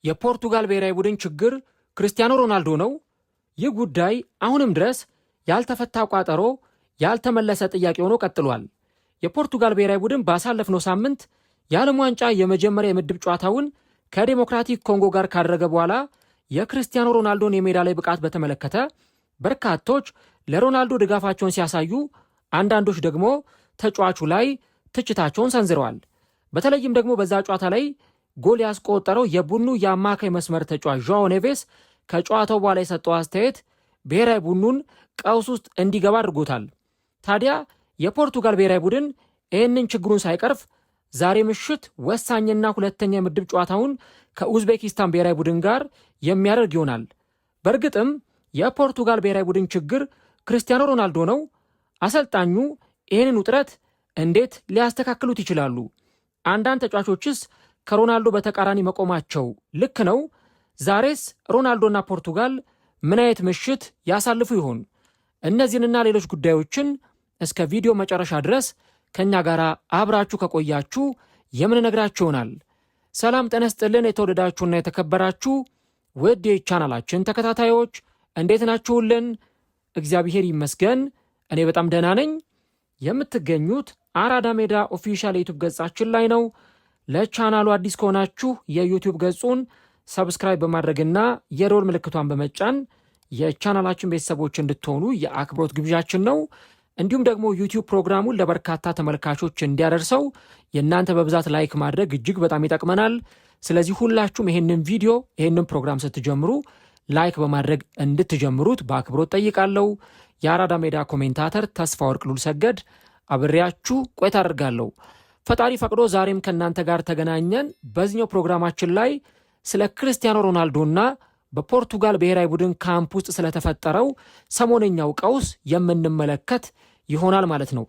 የፖርቱጋል ብሔራዊ ቡድን ችግር ክርስቲያኖ ሮናልዶ ነው? ይህ ጉዳይ አሁንም ድረስ ያልተፈታ ቋጠሮ፣ ያልተመለሰ ጥያቄ ሆኖ ቀጥሏል። የፖርቱጋል ብሔራዊ ቡድን ባሳለፍነው ሳምንት የዓለም ዋንጫ የመጀመሪያ የምድብ ጨዋታውን ከዴሞክራቲክ ኮንጎ ጋር ካደረገ በኋላ የክርስቲያኖ ሮናልዶን የሜዳ ላይ ብቃት በተመለከተ በርካቶች ለሮናልዶ ድጋፋቸውን ሲያሳዩ፣ አንዳንዶች ደግሞ ተጫዋቹ ላይ ትችታቸውን ሰንዝረዋል። በተለይም ደግሞ በዛ ጨዋታ ላይ ጎል ያስቆጠረው የቡድኑ የአማካይ መስመር ተጫዋች ዣኦ ኔቬስ ከጨዋታው በኋላ የሰጠው አስተያየት ብሔራዊ ቡድኑን ቀውስ ውስጥ እንዲገባ አድርጎታል። ታዲያ የፖርቱጋል ብሔራዊ ቡድን ይህንን ችግሩን ሳይቀርፍ ዛሬ ምሽት ወሳኝና ሁለተኛ የምድብ ጨዋታውን ከኡዝቤኪስታን ብሔራዊ ቡድን ጋር የሚያደርግ ይሆናል። በእርግጥም የፖርቱጋል ብሔራዊ ቡድን ችግር ክርስቲያኖ ሮናልዶ ነው? አሰልጣኙ ይህንን ውጥረት እንዴት ሊያስተካክሉት ይችላሉ? አንዳንድ ተጫዋቾችስ ከሮናልዶ በተቃራኒ መቆማቸው ልክ ነው? ዛሬስ ሮናልዶና ፖርቱጋል ምን አይነት ምሽት ያሳልፉ ይሆን? እነዚህንና ሌሎች ጉዳዮችን እስከ ቪዲዮ መጨረሻ ድረስ ከኛ ጋር አብራችሁ ከቆያችሁ የምንነግራችሁ ይሆናል። ሰላም ጤና ይስጥልን። የተወደዳችሁና የተከበራችሁ ውድ የቻናላችን ተከታታዮች እንዴት ናችሁልን? እግዚአብሔር ይመስገን እኔ በጣም ደህና ነኝ። የምትገኙት አራዳ ሜዳ ኦፊሻል የዩቲዩብ ገጻችን ላይ ነው። ለቻናሉ አዲስ ከሆናችሁ የዩቲዩብ ገጹን ሰብስክራይብ በማድረግና የደወል ምልክቷን በመጫን የቻናላችን ቤተሰቦች እንድትሆኑ የአክብሮት ግብዣችን ነው። እንዲሁም ደግሞ ዩቲዩብ ፕሮግራሙን ለበርካታ ተመልካቾች እንዲያደርሰው የእናንተ በብዛት ላይክ ማድረግ እጅግ በጣም ይጠቅመናል። ስለዚህ ሁላችሁም ይህንን ቪዲዮ ይህንን ፕሮግራም ስትጀምሩ ላይክ በማድረግ እንድትጀምሩት በአክብሮት ጠይቃለሁ። የአራዳ ሜዳ ኮሜንታተር ተስፋ ወርቅ ሉል ሰገድ አብሬያችሁ ቆይታ አደርጋለሁ። ፈጣሪ ፈቅዶ ዛሬም ከእናንተ ጋር ተገናኘን። በዚህኛው ፕሮግራማችን ላይ ስለ ክርስቲያኖ ሮናልዶና በፖርቱጋል ብሔራዊ ቡድን ካምፕ ውስጥ ስለተፈጠረው ሰሞነኛው ቀውስ የምንመለከት ይሆናል ማለት ነው።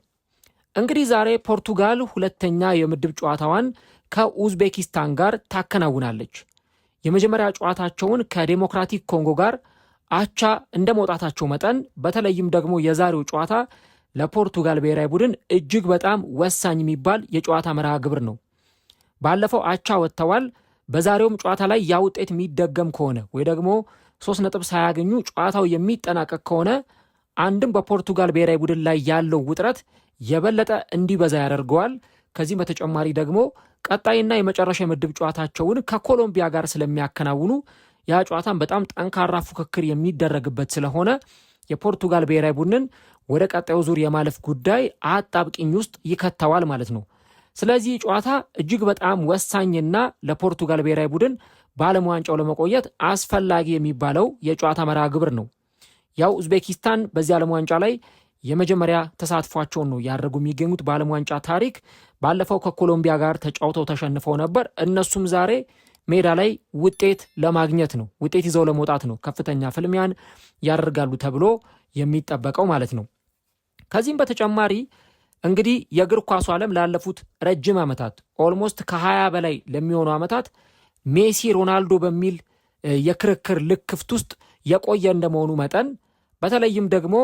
እንግዲህ ዛሬ ፖርቱጋል ሁለተኛ የምድብ ጨዋታዋን ከኡዝቤኪስታን ጋር ታከናውናለች። የመጀመሪያ ጨዋታቸውን ከዴሞክራቲክ ኮንጎ ጋር አቻ እንደ መውጣታቸው መጠን በተለይም ደግሞ የዛሬው ጨዋታ ለፖርቱጋል ብሔራዊ ቡድን እጅግ በጣም ወሳኝ የሚባል የጨዋታ መርሃ ግብር ነው። ባለፈው አቻ ወጥተዋል። በዛሬውም ጨዋታ ላይ ያ ውጤት የሚደገም ከሆነ ወይ ደግሞ 3 ነጥብ ሳያገኙ ጨዋታው የሚጠናቀቅ ከሆነ አንድም በፖርቱጋል ብሔራዊ ቡድን ላይ ያለው ውጥረት የበለጠ እንዲበዛ ያደርገዋል። ከዚህም በተጨማሪ ደግሞ ቀጣይና የመጨረሻ የምድብ ጨዋታቸውን ከኮሎምቢያ ጋር ስለሚያከናውኑ ያ ጨዋታን በጣም ጠንካራ ፉክክር የሚደረግበት ስለሆነ የፖርቱጋል ብሔራዊ ቡድንን ወደ ቀጣዩ ዙር የማለፍ ጉዳይ አጣብቂኝ ውስጥ ይከተዋል ማለት ነው። ስለዚህ ጨዋታ እጅግ በጣም ወሳኝና ለፖርቱጋል ብሔራዊ ቡድን በዓለም ዋንጫው ለመቆየት አስፈላጊ የሚባለው የጨዋታ መርሃ ግብር ነው። ያው ኡዝቤኪስታን በዚህ ዓለም ዋንጫ ላይ የመጀመሪያ ተሳትፏቸውን ነው ያደረጉ የሚገኙት በዓለም ዋንጫ ታሪክ። ባለፈው ከኮሎምቢያ ጋር ተጫውተው ተሸንፈው ነበር። እነሱም ዛሬ ሜዳ ላይ ውጤት ለማግኘት ነው፣ ውጤት ይዘው ለመውጣት ነው ከፍተኛ ፍልሚያን ያደርጋሉ ተብሎ የሚጠበቀው ማለት ነው። ከዚህም በተጨማሪ እንግዲህ የእግር ኳሱ ዓለም ላለፉት ረጅም ዓመታት ኦልሞስት ከ20 በላይ ለሚሆኑ ዓመታት ሜሲ ሮናልዶ በሚል የክርክር ልክፍት ውስጥ የቆየ እንደመሆኑ መጠን በተለይም ደግሞ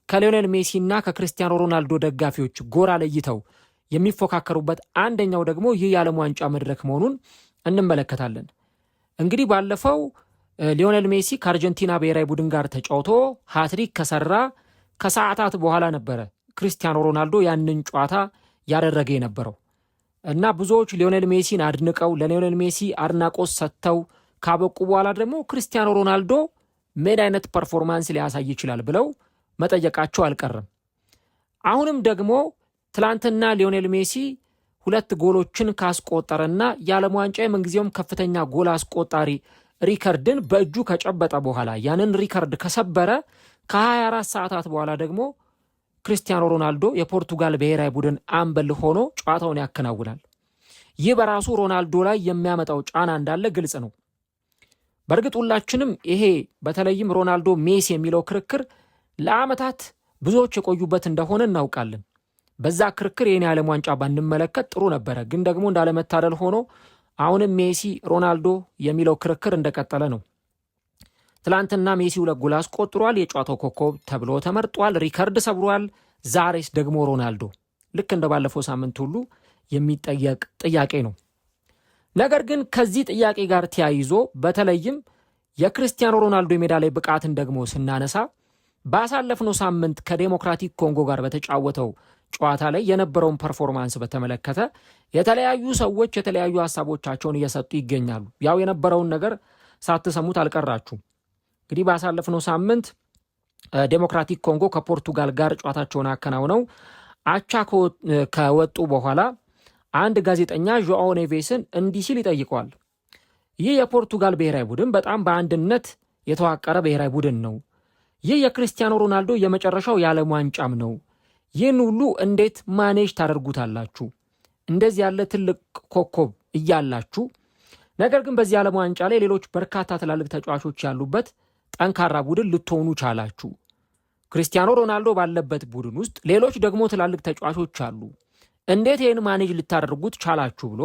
ከሊዮኔል ሜሲና ከክርስቲያኖ ሮናልዶ ደጋፊዎች ጎራ ለይተው የሚፎካከሩበት አንደኛው ደግሞ ይህ የዓለም ዋንጫ መድረክ መሆኑን እንመለከታለን። እንግዲህ ባለፈው ሊዮኔል ሜሲ ከአርጀንቲና ብሔራዊ ቡድን ጋር ተጫውቶ ሃትሪክ ከሰራ ከሰዓታት በኋላ ነበረ ክርስቲያኖ ሮናልዶ ያንን ጨዋታ ያደረገ የነበረው እና ብዙዎች ሊዮኔል ሜሲን አድንቀው ለሊዮኔል ሜሲ አድናቆት ሰጥተው ካበቁ በኋላ ደግሞ ክርስቲያኖ ሮናልዶ ምን አይነት ፐርፎርማንስ ሊያሳይ ይችላል ብለው መጠየቃቸው አልቀረም። አሁንም ደግሞ ትላንትና ሊዮኔል ሜሲ 2 ጎሎችን ካስቆጠረና የዓለም ዋንጫ የምንጊዜውም ከፍተኛ ጎል አስቆጣሪ ሪከርድን በእጁ ከጨበጠ በኋላ ያንን ሪከርድ ከሰበረ ከ24 ሰዓታት በኋላ ደግሞ ክርስቲያኖ ሮናልዶ የፖርቱጋል ብሔራዊ ቡድን አምበል ሆኖ ጨዋታውን ያከናውናል። ይህ በራሱ ሮናልዶ ላይ የሚያመጣው ጫና እንዳለ ግልጽ ነው። በእርግጥ ሁላችንም ይሄ በተለይም ሮናልዶ ሜሲ የሚለው ክርክር ለዓመታት ብዙዎች የቆዩበት እንደሆነ እናውቃለን። በዛ ክርክር የኔ ዓለም ዋንጫ ባንመለከት ጥሩ ነበረ። ግን ደግሞ እንዳለመታደል ሆኖ አሁንም ሜሲ ሮናልዶ የሚለው ክርክር እንደቀጠለ ነው። ትላንትና ሜሲ 2 ጎል አስቆጥሯል። የጨዋታው ኮከብ ተብሎ ተመርጧል። ሪከርድ ሰብሯል። ዛሬስ ደግሞ ሮናልዶ ልክ እንደ ባለፈው ሳምንት ሁሉ የሚጠየቅ ጥያቄ ነው። ነገር ግን ከዚህ ጥያቄ ጋር ተያይዞ በተለይም የክርስቲያኖ ሮናልዶ የሜዳ ላይ ብቃትን ደግሞ ስናነሳ ባሳለፍነው ሳምንት ከዴሞክራቲክ ኮንጎ ጋር በተጫወተው ጨዋታ ላይ የነበረውን ፐርፎርማንስ በተመለከተ የተለያዩ ሰዎች የተለያዩ ሐሳቦቻቸውን እየሰጡ ይገኛሉ። ያው የነበረውን ነገር ሳትሰሙት አልቀራችሁም። እንግዲህ ባሳለፍነው ሳምንት ዴሞክራቲክ ኮንጎ ከፖርቱጋል ጋር ጨዋታቸውን አከናውነው አቻ ከወጡ በኋላ አንድ ጋዜጠኛ ዦአው ኔቬስን እንዲህ ሲል ይጠይቀዋል። ይህ የፖርቱጋል ብሔራዊ ቡድን በጣም በአንድነት የተዋቀረ ብሔራዊ ቡድን ነው። ይህ የክርስቲያኖ ሮናልዶ የመጨረሻው የዓለም ዋንጫም ነው። ይህን ሁሉ እንዴት ማኔጅ ታደርጉታላችሁ? እንደዚህ ያለ ትልቅ ኮከብ እያላችሁ ነገር ግን በዚህ ዓለም ዋንጫ ላይ ሌሎች በርካታ ትላልቅ ተጫዋቾች ያሉበት ጠንካራ ቡድን ልትሆኑ ቻላችሁ። ክርስቲያኖ ሮናልዶ ባለበት ቡድን ውስጥ ሌሎች ደግሞ ትላልቅ ተጫዋቾች አሉ። እንዴት ይህን ማኔጅ ልታደርጉት ቻላችሁ ብሎ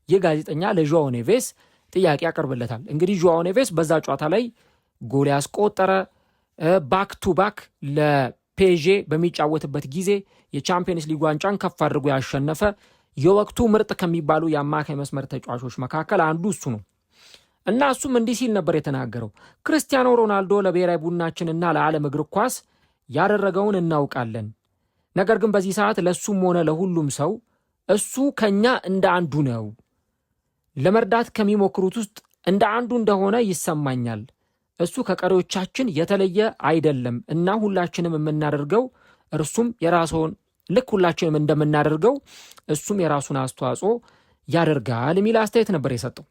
ይህ ጋዜጠኛ ለዦአው ኔቬስ ጥያቄ ያቀርብለታል። እንግዲህ ዦአው ኔቬስ በዛ ጨዋታ ላይ ጎል ያስቆጠረ ባክ ቱ ባክ ለፔዤ በሚጫወትበት ጊዜ የቻምፒየንስ ሊግ ዋንጫን ከፍ አድርጎ ያሸነፈ የወቅቱ ምርጥ ከሚባሉ የአማካይ መስመር ተጫዋቾች መካከል አንዱ እሱ ነው እና እሱም እንዲህ ሲል ነበር የተናገረው። ክርስቲያኖ ሮናልዶ ለብሔራዊ ቡድናችንና ለዓለም እግር ኳስ ያደረገውን እናውቃለን። ነገር ግን በዚህ ሰዓት ለእሱም ሆነ ለሁሉም ሰው እሱ ከኛ እንደ አንዱ ነው። ለመርዳት ከሚሞክሩት ውስጥ እንደ አንዱ እንደሆነ ይሰማኛል። እሱ ከቀሪዎቻችን የተለየ አይደለም እና ሁላችንም የምናደርገው እርሱም የራሱን ልክ ሁላችንም እንደምናደርገው እሱም የራሱን አስተዋጽኦ ያደርጋል የሚል አስተያየት ነበር የሰጠው።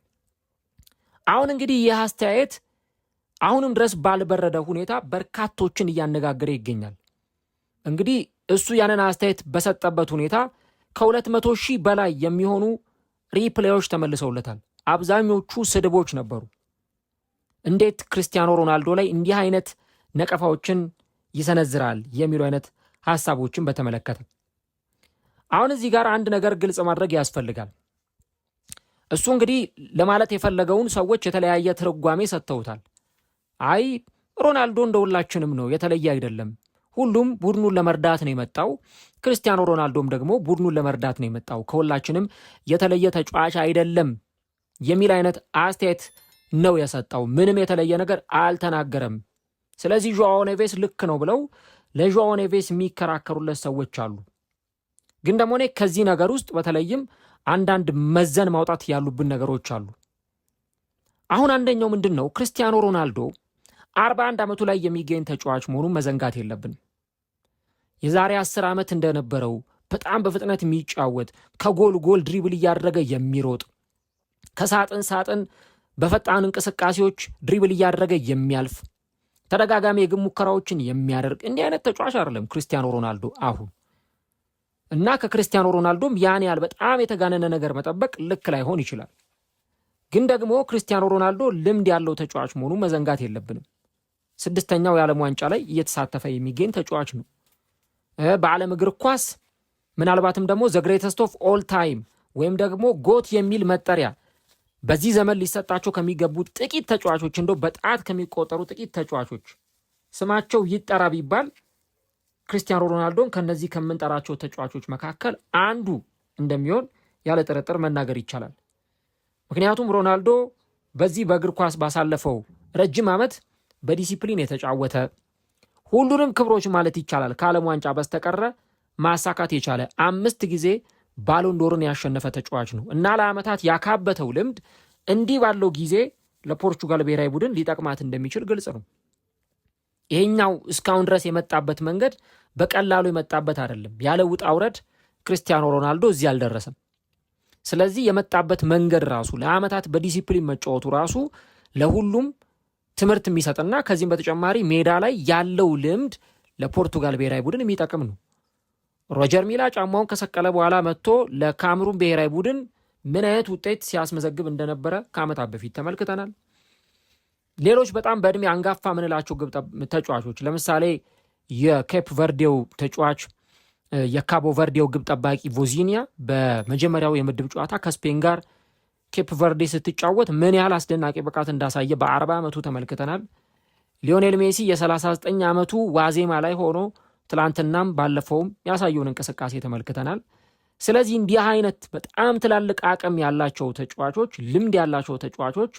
አሁን እንግዲህ ይህ አስተያየት አሁንም ድረስ ባልበረደ ሁኔታ በርካቶችን እያነጋገረ ይገኛል። እንግዲህ እሱ ያንን አስተያየት በሰጠበት ሁኔታ ከ200,000 በላይ የሚሆኑ ሪፕሌዮች ተመልሰውለታል። አብዛኞቹ ስድቦች ነበሩ። እንዴት ክርስቲያኖ ሮናልዶ ላይ እንዲህ አይነት ነቀፋዎችን ይሰነዝራል የሚሉ አይነት ሐሳቦችን በተመለከተ አሁን እዚህ ጋር አንድ ነገር ግልጽ ማድረግ ያስፈልጋል። እሱ እንግዲህ ለማለት የፈለገውን ሰዎች የተለያየ ትርጓሜ ሰጥተውታል። አይ ሮናልዶ እንደሁላችንም ነው፣ የተለየ አይደለም፣ ሁሉም ቡድኑን ለመርዳት ነው የመጣው፣ ክርስቲያኖ ሮናልዶም ደግሞ ቡድኑን ለመርዳት ነው የመጣው፣ ከሁላችንም የተለየ ተጫዋች አይደለም የሚል አይነት አስተያየት ነው የሰጠው። ምንም የተለየ ነገር አልተናገረም። ስለዚህ ዦአው ኔቬስ ልክ ነው ብለው ለዦአው ኔቬስ የሚከራከሩለት ሰዎች አሉ። ግን ደግሞ እኔ ከዚህ ነገር ውስጥ በተለይም አንዳንድ መዘን ማውጣት ያሉብን ነገሮች አሉ። አሁን አንደኛው ምንድን ነው? ክርስቲያኖ ሮናልዶ 41 ዓመቱ ላይ የሚገኝ ተጫዋች መሆኑን መዘንጋት የለብን። የዛሬ 10 ዓመት እንደነበረው በጣም በፍጥነት የሚጫወት ከጎል ጎል ድሪብል እያደረገ የሚሮጥ ከሳጥን ሳጥን በፈጣን እንቅስቃሴዎች ድሪብል እያደረገ የሚያልፍ ተደጋጋሚ የግብ ሙከራዎችን የሚያደርግ እንዲህ አይነት ተጫዋች አይደለም ክርስቲያኖ ሮናልዶ አሁን። እና ከክርስቲያኖ ሮናልዶም ያን ያህል በጣም የተጋነነ ነገር መጠበቅ ልክ ላይሆን ይችላል። ግን ደግሞ ክርስቲያኖ ሮናልዶ ልምድ ያለው ተጫዋች መሆኑን መዘንጋት የለብንም። 6ኛው የዓለም ዋንጫ ላይ እየተሳተፈ የሚገኝ ተጫዋች ነው። በዓለም እግር ኳስ ምናልባትም ደግሞ ዘ ግሬተስት ኦፍ ኦል ታይም ወይም ደግሞ ጎት የሚል መጠሪያ በዚህ ዘመን ሊሰጣቸው ከሚገቡ ጥቂት ተጫዋቾች እንደው በጣት ከሚቆጠሩ ጥቂት ተጫዋቾች ስማቸው ይጠራ ቢባል ክርስቲያኖ ሮናልዶን ከነዚህ ከምንጠራቸው ተጫዋቾች መካከል አንዱ እንደሚሆን ያለ ጥርጥር መናገር ይቻላል። ምክንያቱም ሮናልዶ በዚህ በእግር ኳስ ባሳለፈው ረጅም ዓመት በዲሲፕሊን የተጫወተ ሁሉንም ክብሮች ማለት ይቻላል ከዓለም ዋንጫ በስተቀረ ማሳካት የቻለ 5 ጊዜ ባሎን ዶርን ያሸነፈ ተጫዋች ነው እና ለዓመታት ያካበተው ልምድ እንዲህ ባለው ጊዜ ለፖርቹጋል ብሔራዊ ቡድን ሊጠቅማት እንደሚችል ግልጽ ነው። ይሄኛው እስካሁን ድረስ የመጣበት መንገድ በቀላሉ የመጣበት አይደለም። ያለ ውጣ ውረድ ክርስቲያኖ ሮናልዶ እዚህ አልደረሰም። ስለዚህ የመጣበት መንገድ ራሱ ለዓመታት በዲሲፕሊን መጫወቱ ራሱ ለሁሉም ትምህርት የሚሰጥና ከዚህም በተጨማሪ ሜዳ ላይ ያለው ልምድ ለፖርቱጋል ብሔራዊ ቡድን የሚጠቅም ነው። ሮጀር ሚላ ጫማውን ከሰቀለ በኋላ መጥቶ ለካሜሩን ብሔራዊ ቡድን ምን አይነት ውጤት ሲያስመዘግብ እንደነበረ ከዓመታት በፊት ተመልክተናል። ሌሎች በጣም በእድሜ አንጋፋ ምንላቸው ግብ ተጫዋቾች ለምሳሌ የኬፕ ቨርዴው ተጫዋች የካቦ ቨርዴው ግብ ጠባቂ ቮዚኒያ በመጀመሪያው የምድብ ጨዋታ ከስፔን ጋር ኬፕ ቨርዴ ስትጫወት ምን ያህል አስደናቂ ብቃት እንዳሳየ በ40 ዓመቱ ተመልክተናል። ሊዮኔል ሜሲ የ39 ዓመቱ ዋዜማ ላይ ሆኖ ትላንትናም ባለፈውም ያሳየውን እንቅስቃሴ ተመልክተናል። ስለዚህ እንዲህ አይነት በጣም ትላልቅ አቅም ያላቸው ተጫዋቾች፣ ልምድ ያላቸው ተጫዋቾች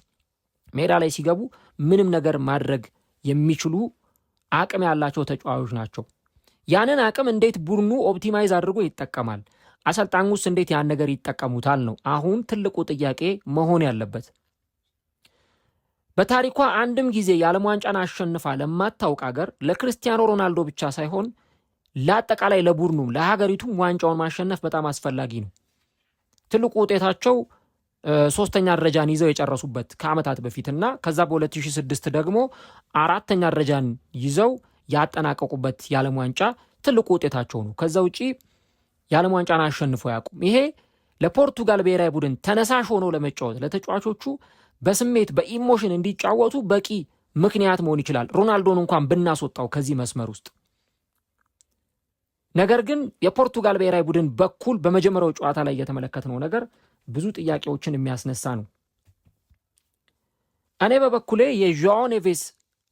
ሜዳ ላይ ሲገቡ ምንም ነገር ማድረግ የሚችሉ አቅም ያላቸው ተጫዋቾች ናቸው። ያንን አቅም እንዴት ቡድኑ ኦፕቲማይዝ አድርጎ ይጠቀማል? አሰልጣኙስ እንዴት ያን ነገር ይጠቀሙታል ነው አሁን ትልቁ ጥያቄ መሆን ያለበት። በታሪኳ አንድም ጊዜ የዓለም ዋንጫን አሸንፋ ለማታውቅ ሀገር ለክርስቲያኖ ሮናልዶ ብቻ ሳይሆን ለአጠቃላይ ለቡድኑም ለሀገሪቱም ዋንጫውን ማሸነፍ በጣም አስፈላጊ ነው። ትልቁ ውጤታቸው ሶስተኛ ደረጃን ይዘው የጨረሱበት ከዓመታት በፊትና ከዛ በ2006 ደግሞ አራተኛ ደረጃን ይዘው ያጠናቀቁበት የዓለም ዋንጫ ትልቁ ውጤታቸው ነው። ከዛ ውጪ የዓለም ዋንጫን አሸንፈው ያውቁም። ይሄ ለፖርቱጋል ብሔራዊ ቡድን ተነሳሽ ሆኖ ለመጫወት ለተጫዋቾቹ በስሜት በኢሞሽን እንዲጫወቱ በቂ ምክንያት መሆን ይችላል፣ ሮናልዶን እንኳን ብናስወጣው ከዚህ መስመር ውስጥ። ነገር ግን የፖርቱጋል ብሔራዊ ቡድን በኩል በመጀመሪያው ጨዋታ ላይ የተመለከትነው ነገር ብዙ ጥያቄዎችን የሚያስነሳ ነው። እኔ በበኩሌ የዦኦ ኔቬስ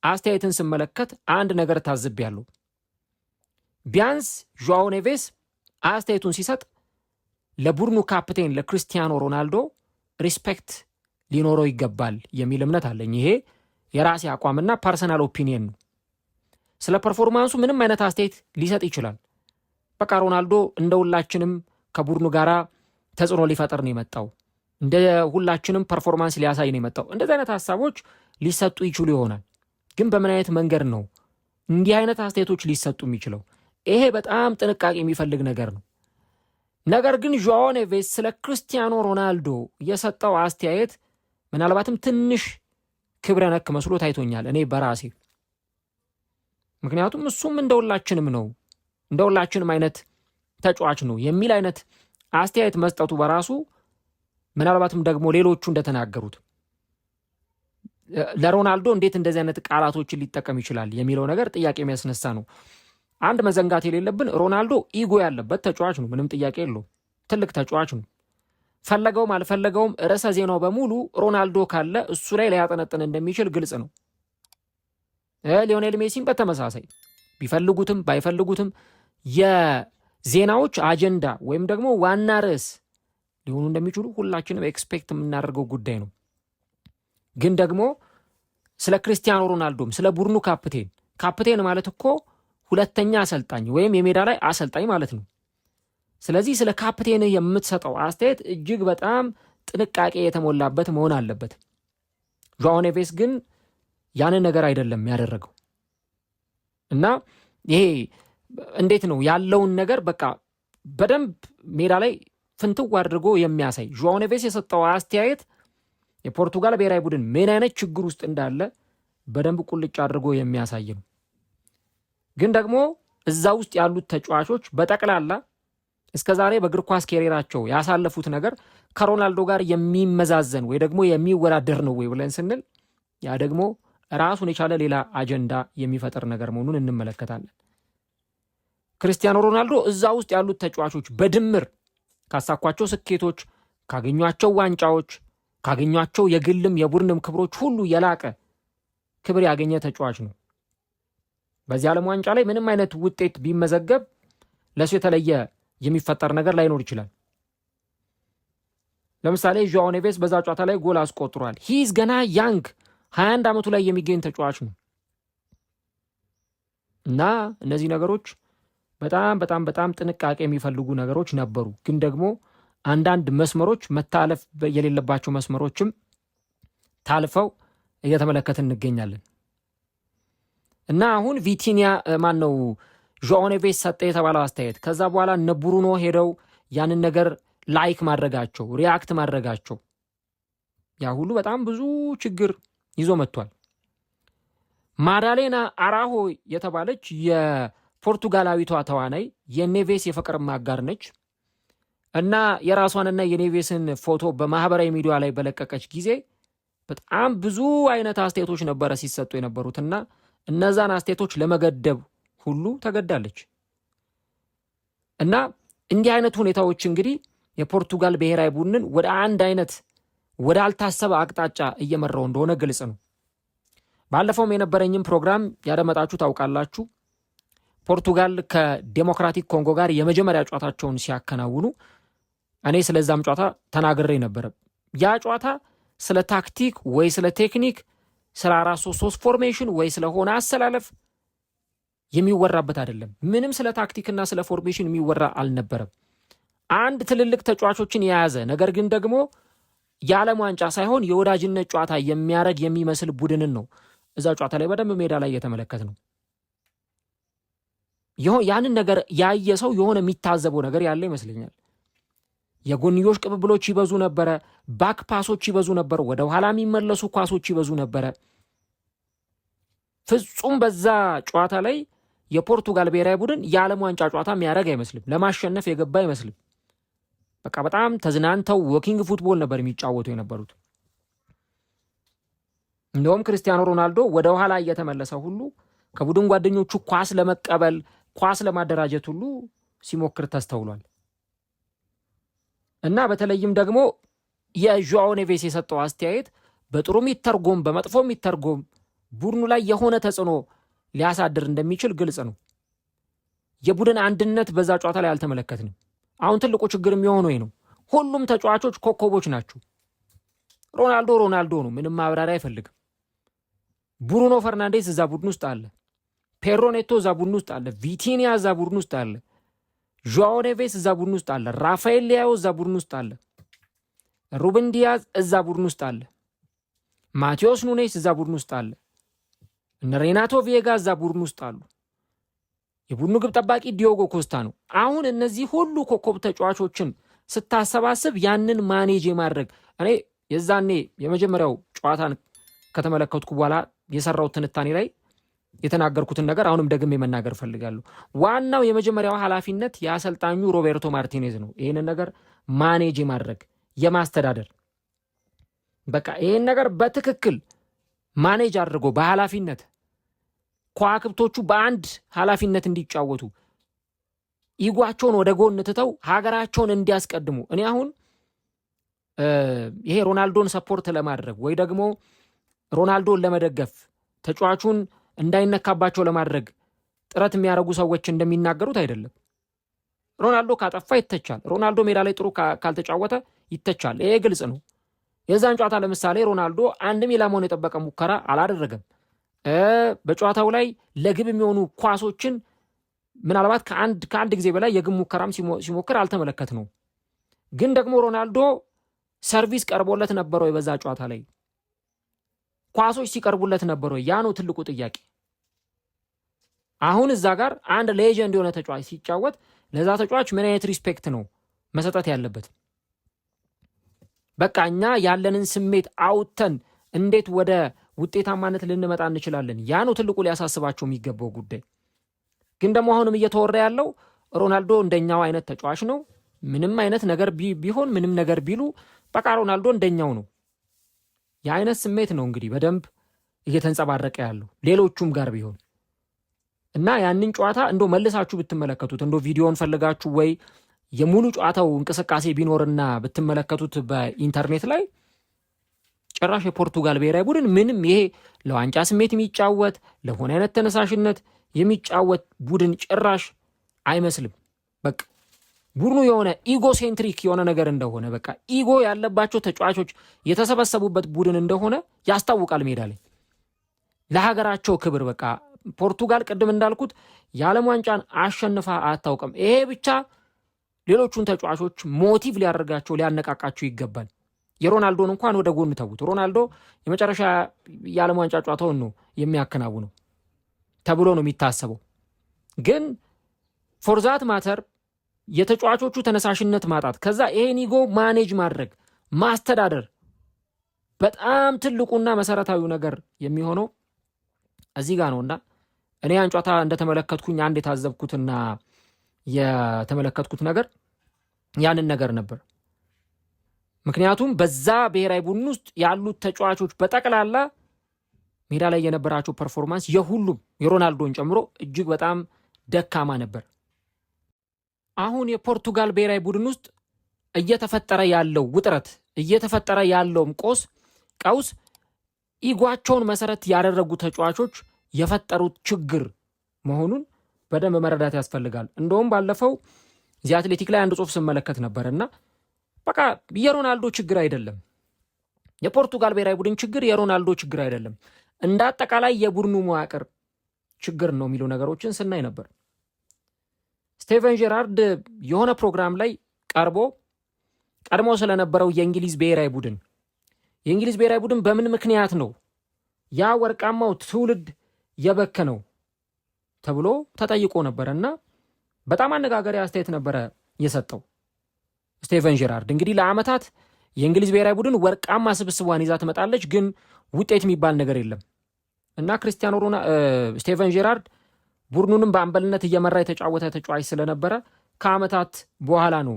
አስተያየትን ስመለከት አንድ ነገር ታዝቤያለሁ። ቢያንስ ዦኦ ኔቬስ አስተያየቱን ሲሰጥ ለቡድኑ ካፕቴን ለክርስቲያኖ ሮናልዶ ሪስፔክት ሊኖረው ይገባል የሚል እምነት አለኝ። ይሄ የራሴ አቋምና ፐርሰናል ኦፒኒየን ነው። ስለ ፐርፎርማንሱ ምንም አይነት አስተያየት ሊሰጥ ይችላል። በቃ ሮናልዶ እንደ ሁላችንም ከቡድኑ ጋራ ተጽዕኖ ሊፈጥር ነው የመጣው፣ እንደ ሁላችንም ፐርፎርማንስ ሊያሳይ ነው የመጣው። እንደዚህ አይነት ሀሳቦች ሊሰጡ ይችሉ ይሆናል። ግን በምን አይነት መንገድ ነው እንዲህ አይነት አስተያየቶች ሊሰጡ የሚችለው? ይሄ በጣም ጥንቃቄ የሚፈልግ ነገር ነው። ነገር ግን ዦኦ ኔቬስ ስለ ክርስቲያኖ ሮናልዶ የሰጠው አስተያየት ምናልባትም ትንሽ ክብረ ነክ መስሎ ታይቶኛል እኔ በራሴ። ምክንያቱም እሱም እንደሁላችንም ነው፣ እንደሁላችንም አይነት ተጫዋች ነው የሚል አይነት አስተያየት መስጠቱ በራሱ ምናልባትም ደግሞ ሌሎቹ እንደተናገሩት ለሮናልዶ እንዴት እንደዚህ አይነት ቃላቶችን ሊጠቀም ይችላል የሚለው ነገር ጥያቄ የሚያስነሳ ነው። አንድ መዘንጋት የሌለብን ሮናልዶ ኢጎ ያለበት ተጫዋች ነው፣ ምንም ጥያቄ የለውም። ትልቅ ተጫዋች ነው። ፈለገውም አልፈለገውም ርዕሰ ዜናው በሙሉ ሮናልዶ ካለ እሱ ላይ ሊያጠነጥን እንደሚችል ግልጽ ነው። ሊዮኔል ሜሲም በተመሳሳይ ቢፈልጉትም ባይፈልጉትም የዜናዎች አጀንዳ ወይም ደግሞ ዋና ርዕስ ሊሆኑ እንደሚችሉ ሁላችንም ኤክስፔክት የምናደርገው ጉዳይ ነው። ግን ደግሞ ስለ ክርስቲያኖ ሮናልዶም ስለ ቡድኑ ካፕቴን ማለት እኮ ሁለተኛ አሰልጣኝ ወይም የሜዳ ላይ አሰልጣኝ ማለት ነው። ስለዚህ ስለ ካፕቴንህ የምትሰጠው አስተያየት እጅግ በጣም ጥንቃቄ የተሞላበት መሆን አለበት። ዦኦ ኔቬስ ግን ያንን ነገር አይደለም ያደረገው እና ይሄ እንዴት ነው ያለውን ነገር በቃ በደንብ ሜዳ ላይ ፍንትው አድርጎ የሚያሳይ ዦኦ ኔቬስ የሰጠው አስተያየት የፖርቱጋል ብሔራዊ ቡድን ምን አይነት ችግር ውስጥ እንዳለ በደንብ ቁልጭ አድርጎ የሚያሳይ ነው። ግን ደግሞ እዛ ውስጥ ያሉት ተጫዋቾች በጠቅላላ እስከዛሬ በእግር ኳስ ኬሪራቸው ያሳለፉት ነገር ከሮናልዶ ጋር የሚመዛዘን ወይ ደግሞ የሚወዳደር ነው ወይ ብለን ስንል ያ ደግሞ ራሱን የቻለ ሌላ አጀንዳ የሚፈጥር ነገር መሆኑን እንመለከታለን። ክርስቲያኖ ሮናልዶ እዛ ውስጥ ያሉት ተጫዋቾች በድምር ካሳኳቸው ስኬቶች፣ ካገኟቸው ዋንጫዎች፣ ካገኟቸው የግልም የቡድንም ክብሮች ሁሉ የላቀ ክብር ያገኘ ተጫዋች ነው። በዚህ ዓለም ዋንጫ ላይ ምንም አይነት ውጤት ቢመዘገብ ለሱ የተለየ የሚፈጠር ነገር ላይኖር ይችላል። ለምሳሌ ዦኦ ኔቬስ በዛ ጨዋታ ላይ ጎል አስቆጥሯል። ሂዝ ገና ያንግ 21 ዓመቱ ላይ የሚገኝ ተጫዋች ነው እና እነዚህ ነገሮች በጣም በጣም በጣም ጥንቃቄ የሚፈልጉ ነገሮች ነበሩ። ግን ደግሞ አንዳንድ መስመሮች መታለፍ የሌለባቸው መስመሮችም ታልፈው እየተመለከትን እንገኛለን እና አሁን ቪቲኒያ ዦኦ ኔቬስ ሰጠ የተባለው አስተያየት ከዛ በኋላ እነ ብሩኖ ሄደው ያንን ነገር ላይክ ማድረጋቸው ሪያክት ማድረጋቸው ያ ሁሉ በጣም ብዙ ችግር ይዞ መጥቷል። ማዳሌና አራሆ የተባለች የፖርቱጋላዊቷ ተዋናይ የኔቬስ የፍቅር አጋር ነች እና የራሷንና የኔቬስን ፎቶ በማህበራዊ ሚዲያ ላይ በለቀቀች ጊዜ በጣም ብዙ አይነት አስተያየቶች ነበረ ሲሰጡ የነበሩትና እነዛን አስተያየቶች ለመገደብ ሁሉ ተገዳለች እና እንዲህ አይነት ሁኔታዎች እንግዲህ የፖርቱጋል ብሔራዊ ቡድንን ወደ አንድ አይነት ወደ አልታሰበ አቅጣጫ እየመራው እንደሆነ ግልጽ ነው። ባለፈውም የነበረኝም ፕሮግራም ያደመጣችሁ ታውቃላችሁ። ፖርቱጋል ከዴሞክራቲክ ኮንጎ ጋር የመጀመሪያ ጨዋታቸውን ሲያከናውኑ እኔ ስለዛም ጨዋታ ተናግሬ ነበር። ያ ጨዋታ ስለ ታክቲክ ወይ ስለ ቴክኒክ ስለ 4-3-3 ፎርሜሽን ወይ ስለሆነ አሰላለፍ የሚወራበት አይደለም። ምንም ስለ ታክቲክና ስለ ፎርሜሽን የሚወራ አልነበረም። አንድ ትልልቅ ተጫዋቾችን የያዘ ነገር ግን ደግሞ የዓለም ዋንጫ ሳይሆን የወዳጅነት ጨዋታ የሚያረግ የሚመስል ቡድንን ነው እዛ ጨዋታ ላይ በደንብ ሜዳ ላይ እየተመለከት ነው። ያንን ነገር ያየ ሰው የሆነ የሚታዘበው ነገር ያለ ይመስለኛል። የጎንዮሽ ቅብብሎች ይበዙ ነበረ፣ ባክ ፓሶች ይበዙ ነበረ፣ ወደ ኋላ የሚመለሱ ኳሶች ይበዙ ነበረ። ፍጹም በዛ ጨዋታ ላይ የፖርቱጋል ብሔራዊ ቡድን የዓለም ዋንጫ ጨዋታ የሚያደርግ አይመስልም፣ ለማሸነፍ የገባ አይመስልም። በቃ በጣም ተዝናንተው ወኪንግ ፉትቦል ነበር የሚጫወቱ የነበሩት። እንደውም ክርስቲያኖ ሮናልዶ ወደ ኋላ እየተመለሰ ሁሉ ከቡድን ጓደኞቹ ኳስ ለመቀበል ኳስ ለማደራጀት ሁሉ ሲሞክር ተስተውሏል። እና በተለይም ደግሞ የዦአው ኔቬስ የሰጠው አስተያየት በጥሩም ይተርጎም በመጥፎም ይተርጎም ቡድኑ ላይ የሆነ ተጽዕኖ ሊያሳድር እንደሚችል ግልጽ ነው። የቡድን አንድነት በዛ ጨዋታ ላይ አልተመለከትንም። አሁን ትልቁ ችግር የሚሆነው ነው። ሁሉም ተጫዋቾች ኮከቦች ናቸው። ሮናልዶ ነው፣ ምንም ማብራሪያ አይፈልግም። ብሩኖ ፈርናንዴስ እዛ ቡድን ውስጥ አለ። ፔድሮ ኔቶ እዛ ቡድን ውስጥ አለ። ቪቲኒያ እዛ ቡድን ውስጥ አለ። ዦአው ኔቬስ እዛ ቡድን ውስጥ አለ። ራፋኤል ሊያዮ እዛ ቡድን ውስጥ አለ። ሩበን ዲያዝ እዛ ቡድን ውስጥ አለ። ማቴዎስ ኑኔስ እዛ ቡድን ውስጥ አለ። እነ ሬናቶ ቪዬጋ እዛ ቡድን ውስጥ አሉ። የቡድኑ ግብ ጠባቂ ዲዮጎ ኮስታ ነው። አሁን እነዚህ ሁሉ ኮከብ ተጫዋቾችን ስታሰባስብ ያንን ማኔጅ የማድረግ እኔ የዛኔ የመጀመሪያው ጨዋታን ከተመለከትኩ በኋላ የሰራው ትንታኔ ላይ የተናገርኩትን ነገር አሁንም ደግሜ መናገር ፈልጋለሁ። ዋናው የመጀመሪያው ኃላፊነት የአሰልጣኙ ሮቤርቶ ማርቲኔዝ ነው። ይህንን ነገር ማኔጅ የማድረግ የማስተዳደር በቃ ይህን ነገር በትክክል ማኔጅ አድርጎ በኃላፊነት ከዋክብቶቹ በአንድ ኃላፊነት እንዲጫወቱ ኢጓቸውን ወደ ጎን ትተው ሀገራቸውን እንዲያስቀድሙ። እኔ አሁን ይሄ ሮናልዶን ሰፖርት ለማድረግ ወይ ደግሞ ሮናልዶን ለመደገፍ ተጫዋቹን እንዳይነካባቸው ለማድረግ ጥረት የሚያደርጉ ሰዎች እንደሚናገሩት አይደለም። ሮናልዶ ካጠፋ ይተቻል። ሮናልዶ ሜዳ ላይ ጥሩ ካልተጫወተ ይተቻል። ይሄ ግልጽ ነው። የዛን ጨዋታ ለምሳሌ ሮናልዶ አንድም ኢላማውን የጠበቀ ሙከራ አላደረገም። በጨዋታው ላይ ለግብ የሚሆኑ ኳሶችን ምናልባት ከአንድ ጊዜ በላይ የግብ ሙከራም ሲሞክር አልተመለከት ነው። ግን ደግሞ ሮናልዶ ሰርቪስ ቀርቦለት ነበረ በዛ ጨዋታ ላይ ኳሶች ሲቀርቡለት ነበረ። ያ ነው ትልቁ ጥያቄ። አሁን እዛ ጋር አንድ ሌጀንድ የሆነ ተጫዋች ሲጫወት ለዛ ተጫዋች ምን አይነት ሪስፔክት ነው መሰጠት ያለበት? በቃ እኛ ያለንን ስሜት አውጥተን እንዴት ወደ ውጤታማነት ልንመጣ እንችላለን? ያ ነው ትልቁ ሊያሳስባቸው የሚገባው ጉዳይ። ግን ደግሞ አሁንም እየተወራ ያለው ሮናልዶ እንደኛው አይነት ተጫዋች ነው፣ ምንም አይነት ነገር ቢሆን ምንም ነገር ቢሉ በቃ ሮናልዶ እንደኛው ነው። የአይነት ስሜት ነው እንግዲህ በደንብ እየተንጸባረቀ ያለው ሌሎቹም ጋር ቢሆን እና ያንን ጨዋታ እንዶ መልሳችሁ ብትመለከቱት እንዶ ቪዲዮን ፈልጋችሁ ወይ የሙሉ ጨዋታው እንቅስቃሴ ቢኖርና ብትመለከቱት በኢንተርኔት ላይ ጭራሽ የፖርቱጋል ብሔራዊ ቡድን ምንም ይሄ ለዋንጫ ስሜት የሚጫወት ለሆነ አይነት ተነሳሽነት የሚጫወት ቡድን ጭራሽ አይመስልም። በቃ ቡድኑ የሆነ ኢጎሴንትሪክ የሆነ ነገር እንደሆነ በቃ ኢጎ ያለባቸው ተጫዋቾች የተሰበሰቡበት ቡድን እንደሆነ ያስታውቃል። ሜዳ ላይ ለሀገራቸው ክብር በቃ ፖርቱጋል ቅድም እንዳልኩት የዓለም ዋንጫን አሸንፋ አታውቅም። ይሄ ብቻ ሌሎቹን ተጫዋቾች ሞቲቭ ሊያደርጋቸው ሊያነቃቃቸው ይገባል። የሮናልዶን እንኳን ወደ ጎን ተውት። ሮናልዶ የመጨረሻ የዓለም ዋንጫ ጨዋታውን ነው የሚያከናውነው ተብሎ ነው የሚታሰበው። ግን ፎርዛት ማተር የተጫዋቾቹ ተነሳሽነት ማጣት፣ ከዛ ይሄን ኢጎ ማኔጅ ማድረግ ማስተዳደር በጣም ትልቁና መሰረታዊው ነገር የሚሆነው እዚህ ጋር ነውና እኔ ያን ጨዋታ እንደተመለከትኩኝ አንድ የታዘብኩትና የተመለከትኩት ነገር ያንን ነገር ነበር። ምክንያቱም በዛ ብሔራዊ ቡድን ውስጥ ያሉት ተጫዋቾች በጠቅላላ ሜዳ ላይ የነበራቸው ፐርፎርማንስ የሁሉም የሮናልዶን ጨምሮ እጅግ በጣም ደካማ ነበር። አሁን የፖርቱጋል ብሔራዊ ቡድን ውስጥ እየተፈጠረ ያለው ውጥረት እየተፈጠረ ያለውም ቀውስ ኢጓቸውን መሰረት ያደረጉ ተጫዋቾች የፈጠሩት ችግር መሆኑን በደንብ መረዳት ያስፈልጋል። እንደውም ባለፈው ዚ አትሌቲክ ላይ አንድ ጽሑፍ ስመለከት ነበርና በቃ የሮናልዶ ችግር አይደለም፣ የፖርቱጋል ብሔራዊ ቡድን ችግር የሮናልዶ ችግር አይደለም፣ እንደ አጠቃላይ የቡድኑ መዋቅር ችግር ነው የሚሉ ነገሮችን ስናይ ነበር። ስቴቨን ጄራርድ የሆነ ፕሮግራም ላይ ቀድሞ ስለነበረው የእንግሊዝ ብሔራዊ ቡድን በምን ምክንያት ነው ያ ወርቃማው ትውልድ የበከነው ተብሎ ተጠይቆ ነበረ እና በጣም አነጋጋሪ አስተያየት ነበረ የሰጠው ስቴቨን ጄራርድ። እንግዲህ ለዓመታት የእንግሊዝ ብሔራዊ ቡድን ወርቃማ ስብስቧን ይዛ ትመጣለች፣ ግን ውጤት የሚባል ነገር የለም እና ስቴቨን ጄራርድ ቡድኑንም በአምበልነት እየመራ የተጫወተ ተጫዋች ስለነበረ ከዓመታት በኋላ ነው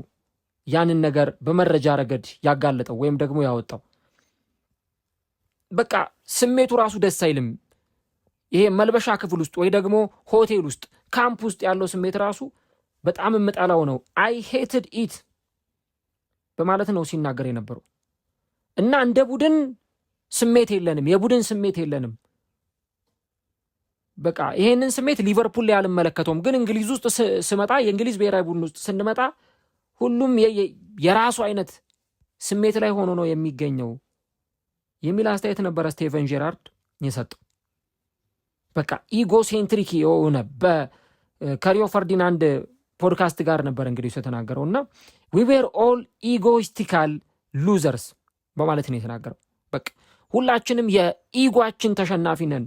ያንን ነገር በመረጃ ረገድ ያጋለጠው ወይም ደግሞ ያወጣው። በቃ ስሜቱ ራሱ ደስ አይልም። ይሄ መልበሻ ክፍል ውስጥ ወይ ደግሞ ሆቴል ውስጥ ካምፕ ውስጥ ያለው ስሜት ራሱ በጣም የምጠላው ነው፣ አይ ሄትድ ኢት በማለት ነው ሲናገር የነበረው እና እንደ ቡድን ስሜት የለንም፣ የቡድን ስሜት የለንም። በቃ ይሄንን ስሜት ሊቨርፑል ላይ አልመለከተውም፣ ግን እንግሊዝ ውስጥ ስመጣ የእንግሊዝ ብሔራዊ ቡድን ውስጥ ስንመጣ ሁሉም የራሱ አይነት ስሜት ላይ ሆኖ ነው የሚገኘው የሚል አስተያየት ነበረ ስቴቨን ጄራርድ የሰጠው። በቃ ኢጎሴንትሪክ የሆነ በከሪዮ ፈርዲናንድ ፖድካስት ጋር ነበር እንግዲህ የተናገረው እና we were all egoistical losers በማለት ነው የተናገረው። በቃ ሁላችንም የኢጓችን ተሸናፊ ነን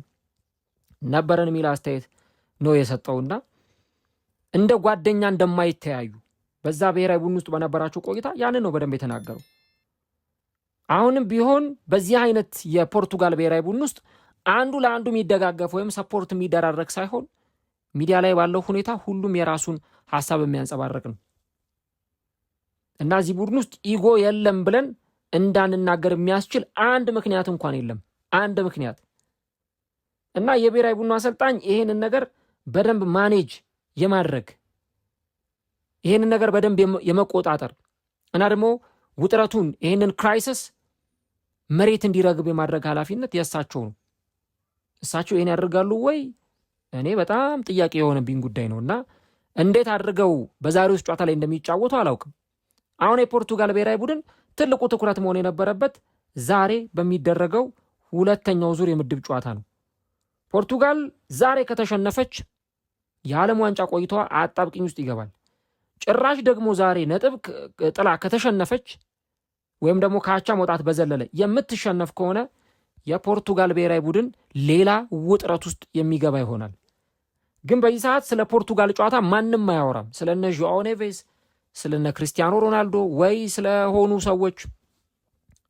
ነበረን የሚል አስተያየት ነው የሰጠውና እንደ ጓደኛ እንደማይተያዩ በዛ ብሔራዊ ቡድን ውስጥ በነበራቸው ቆይታ ያንን ነው በደንብ የተናገረው። አሁንም ቢሆን በዚህ አይነት የፖርቱጋል ብሔራዊ ቡድን ውስጥ አንዱ ለአንዱ የሚደጋገፍ ወይም ሰፖርት የሚደራረግ ሳይሆን ሚዲያ ላይ ባለው ሁኔታ ሁሉም የራሱን ሐሳብ የሚያንጸባርቅ ነው እና እዚህ ቡድን ውስጥ ኢጎ የለም ብለን እንዳንናገር የሚያስችል አንድ ምክንያት እንኳን የለም። አንድ ምክንያት እና የብሔራዊ ቡድኑ አሰልጣኝ ይሄንን ነገር በደንብ ማኔጅ የማድረግ ይሄንን ነገር በደንብ የመቆጣጠር እና ደግሞ ውጥረቱን ይሄንን ክራይሲስ መሬት እንዲረግብ የማድረግ ኃላፊነት የእሳቸው ነው። እሳቸው ይሄን ያደርጋሉ ወይ? እኔ በጣም ጥያቄ የሆነብኝ ጉዳይ ነውና እንዴት አድርገው በዛሬው ጨዋታ ላይ እንደሚጫወቱ አላውቅም። አሁን የፖርቱጋል ብሔራዊ ቡድን ትልቁ ትኩረት መሆን የነበረበት ዛሬ በሚደረገው ሁለተኛው ዙር የምድብ ጨዋታ ነው። ፖርቱጋል ዛሬ ከተሸነፈች የዓለም ዋንጫ ቆይታዋ አጣብቂኝ ውስጥ ይገባል። ጭራሽ ደግሞ ዛሬ ነጥብ ጥላ ከተሸነፈች ወይም ደግሞ ከአቻ መውጣት በዘለለ የምትሸነፍ ከሆነ የፖርቱጋል ብሔራዊ ቡድን ሌላ ውጥረት ውስጥ የሚገባ ይሆናል። ግን በዚህ ሰዓት ስለ ፖርቱጋል ጨዋታ ማንም አያወራም። ስለነ ዦአው ኔቬስ፣ ስለነ ክሪስቲያኖ ሮናልዶ ወይ ስለሆኑ ሰዎች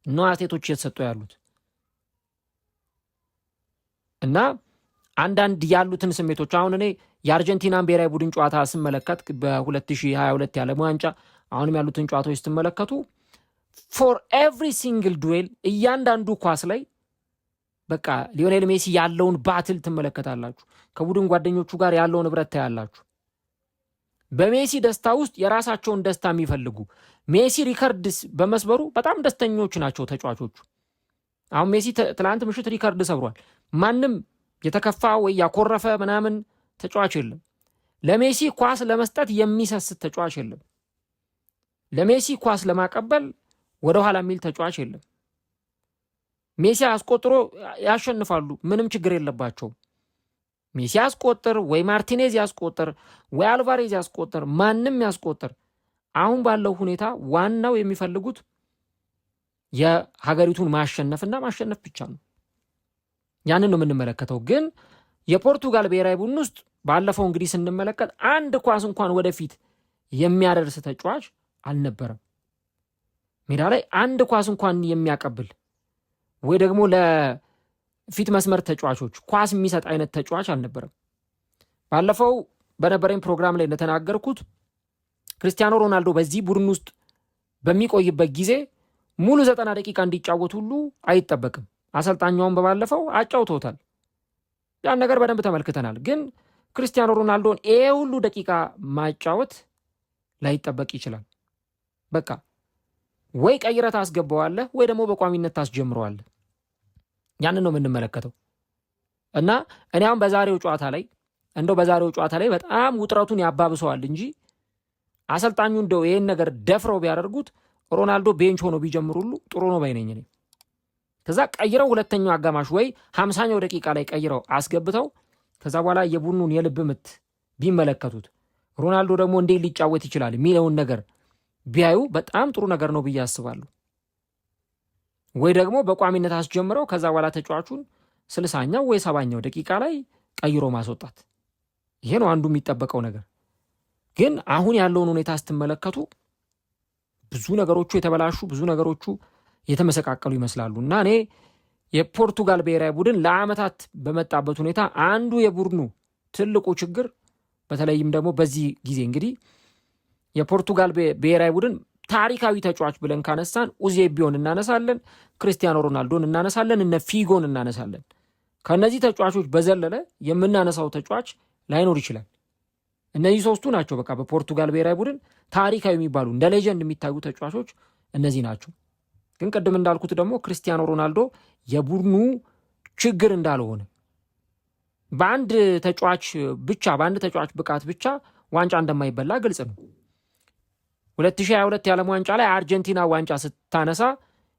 ነው አስተያየቶች እየተሰጡ ያሉት እና አንዳንድ ያሉትን ስሜቶች አሁን እኔ የአርጀንቲናን ብሔራዊ ቡድን ጨዋታ ስመለከት በ2022 የዓለም ዋንጫ አሁንም ያሉትን ጨዋታዎች ስትመለከቱ ፎር ኤቭሪ ሲንግል ዱዌል እያንዳንዱ ኳስ ላይ በቃ ሊዮኔል ሜሲ ያለውን ባትል ትመለከታላችሁ። ከቡድን ጓደኞቹ ጋር ያለውን ህብረት ታያላችሁ። በሜሲ ደስታ ውስጥ የራሳቸውን ደስታ የሚፈልጉ ሜሲ ሪከርድ በመስበሩ በጣም ደስተኞች ናቸው ተጫዋቾቹ። አሁን ሜሲ ትላንት ምሽት ሪከርድ ሰብሯል። ማንም የተከፋ ወይ ያኮረፈ ምናምን ተጫዋች የለም። ለሜሲ ኳስ ለመስጠት የሚሰስት ተጫዋች የለም። ለሜሲ ኳስ ለማቀበል ወደ ኋላ የሚል ተጫዋች የለም። ሜሲ አስቆጥሮ ያሸንፋሉ፣ ምንም ችግር የለባቸው። ሜሲ ያስቆጥር ወይ ማርቲኔዝ ያስቆጥር ወይ አልቫሬዝ ያስቆጥር ማንም ያስቆጥር፣ አሁን ባለው ሁኔታ ዋናው የሚፈልጉት የሀገሪቱን ማሸነፍና ማሸነፍ ብቻ ነው። ያንን ነው የምንመለከተው። ግን የፖርቱጋል ብሔራዊ ቡድን ውስጥ ባለፈው እንግዲህ ስንመለከት አንድ ኳስ እንኳን ወደፊት የሚያደርስ ተጫዋች አልነበረም። ሜዳ ላይ አንድ ኳስ እንኳን የሚያቀብል ወይ ደግሞ ለፊት መስመር ተጫዋቾች ኳስ የሚሰጥ አይነት ተጫዋች አልነበረም። ባለፈው በነበረኝ ፕሮግራም ላይ እንደተናገርኩት ክሪስቲያኖ ሮናልዶ በዚህ ቡድን ውስጥ በሚቆይበት ጊዜ ሙሉ 90 ደቂቃ እንዲጫወት ሁሉ አይጠበቅም። አሰልጣኛውን በባለፈው አጫውተውታል። ያን ነገር በደንብ ተመልክተናል። ግን ክሪስቲያኖ ሮናልዶን ይሄ ሁሉ ደቂቃ ማጫወት ላይጠበቅ ይችላል። በቃ ወይ ቀይረህ ታስገባዋለህ ወይ ደግሞ በቋሚነት እንደው በዛሬው ጨዋታ ላይ በጣም ውጥረቱን ያባብሰዋል እንጂ አሰልጣኙ እንደው ይሄን ነገር ደፍረው ቢያደርጉት ሮናልዶ ቤንች ሆኖ ቢጀምሩ ሁሉ ጥሩ ነው ባይነኝ ነኝ። ከዛ ቀይረው ሁለተኛው አጋማሽ ወይ 50ኛው ደቂቃ ላይ ቀይረው አስገብተው ከዛ በኋላ የቡድኑን የልብ ምት ቢመለከቱት ሮናልዶ ደግሞ እንዴት ሊጫወት ይችላል የሚለውን ነገር ቢያዩ በጣም ጥሩ ነገር ነው ብዬ አስባለሁ። ወይ ደግሞ በቋሚነት አስጀምረው ከዛ በኋላ ተጫዋቹን 60ኛው ወይ 70ኛው ደቂቃ ላይ ቀይሮ ማስወጣት፣ ይሄ ነው አንዱ የሚጠበቀው ነገር። ግን አሁን ያለውን ሁኔታ ስትመለከቱ ብዙ ነገሮቹ የተበላሹ፣ ብዙ ነገሮቹ የተመሰቃቀሉ ይመስላሉ እና እኔ የፖርቱጋል ብሔራዊ ቡድን ለዓመታት በመጣበት ሁኔታ አንዱ የቡድኑ ትልቁ ችግር በተለይም ደግሞ በዚህ ጊዜ እንግዲህ የፖርቱጋል ብሔራዊ ቡድን ታሪካዊ ተጫዋች ብለን ካነሳን ኡዜቢዮን እናነሳለን፣ ክርስቲያኖ ሮናልዶን እናነሳለን፣ እነ ፊጎን እናነሳለን። ከነዚህ ተጫዋቾች በዘለለ የምናነሳው ተጫዋች ላይኖር ይችላል። እነዚህ ሶስቱ ናቸው በቃ በፖርቱጋል ብሔራዊ ቡድን ታሪካዊ የሚባሉ እንደ ሌጀንድ የሚታዩ ተጫዋቾች እነዚህ ናቸው። ግን ቅድም እንዳልኩት ደግሞ ክርስቲያኖ ሮናልዶ የቡድኑ ችግር እንዳልሆነ በአንድ ተጫዋች ብቃት ብቻ ዋንጫ እንደማይበላ ግልጽ ነው። 2022 የዓለም ዋንጫ ላይ አርጀንቲና ዋንጫ ስታነሳ